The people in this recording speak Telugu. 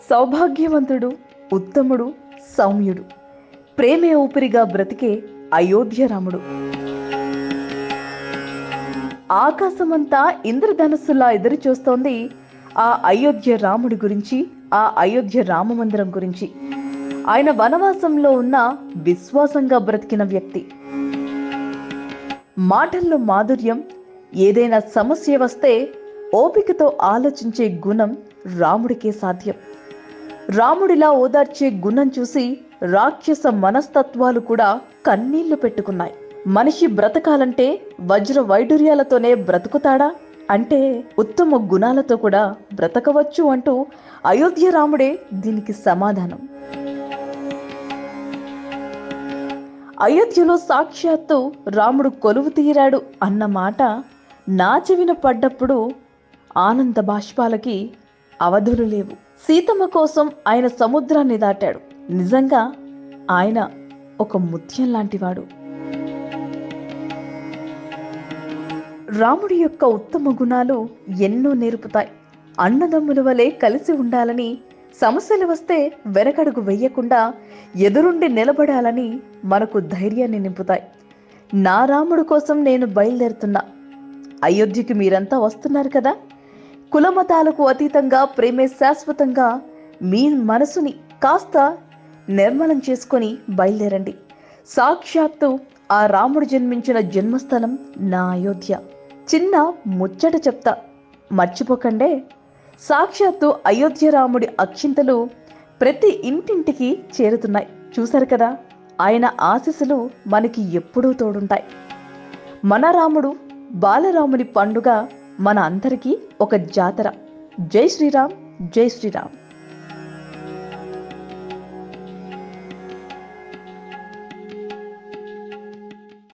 సౌభాగ్యవంతుడు, ఉత్తముడు, సౌమ్యుడు, ప్రేమే ఊపిరిగా బ్రతికే అయోధ్య రాముడు. ఆకాశమంతా ఇంద్రధనస్సులా ఎదురు చూస్తోంది ఆ అయోధ్య రాముడి గురించి, ఆ అయోధ్య రామమందిరం గురించి. ఆయన వనవాసంలో ఉన్న విశ్వాసంగా బ్రతికిన వ్యక్తి. మాటల్లో మాధుర్యం, ఏదైనా సమస్య వస్తే ఓపికతో ఆలోచించే గుణం రాముడికే సాధ్యం. రాముడిలా ఓదార్చే గుణం చూసి రాక్షస మనస్తత్వాలు కూడా కన్నీళ్లు పెట్టుకున్నాయి. మనిషి బ్రతకాలంటే వజ్ర వైడూర్యాలతోనే బ్రతుకుతాడా అంటే ఉత్తమ గుణాలతో కూడా బ్రతకవచ్చు అంటూ అయోధ్య రాముడే దీనికి సమాధానం. అయోధ్యలో సాక్షాత్తు రాముడు కొలువు తీరాడు అన్న మాట నా చెవిన పడ్డప్పుడు ఆనంద బాష్పాలకి అవధులు లేవు. సీతమ్మ కోసం ఆయన సముద్రాన్ని దాటాడు. నిజంగా ఆయన ఒక ముత్యం లాంటివాడు. రాముడి యొక్క ఉత్తమ గుణాలు ఎన్నో నేర్పుతాయి. అన్నదమ్ముల వలె కలిసి ఉండాలని, సమస్యలు వస్తే వెనకడుగు వెయ్యకుండా ఎదురుండి నిలబడాలని మనకు ధైర్యాన్ని నింపుతాయి. నా రాముడు కోసం నేను బయలుదేరుతున్నా. అయోధ్యకి మీరంతా వస్తున్నారు కదా. కులమతాలకు అతీతంగా ప్రేమే శాశ్వతంగా మీ మనసుని కాస్త నిర్మలం చేసుకొని బయలుదేరండి. సాక్షాత్తు ఆ రాముడు జన్మించిన జన్మస్థలం నా అయోధ్య. చిన్న ముచ్చట చెప్తా, మర్చిపోకండే. సాక్షాత్తు అయోధ్య రాముడి అక్షింతలు ప్రతి ఇంటింటికి చేరుతున్నాయి. చూశారు కదా, ఆయన ఆశీస్సులు మనకి ఎప్పుడూ తోడుంటాయి. మన రాముడు బాలరాముని పండుగ మన అందరికీ ఒక జాతర. జై శ్రీరామ్, జై శ్రీరామ్.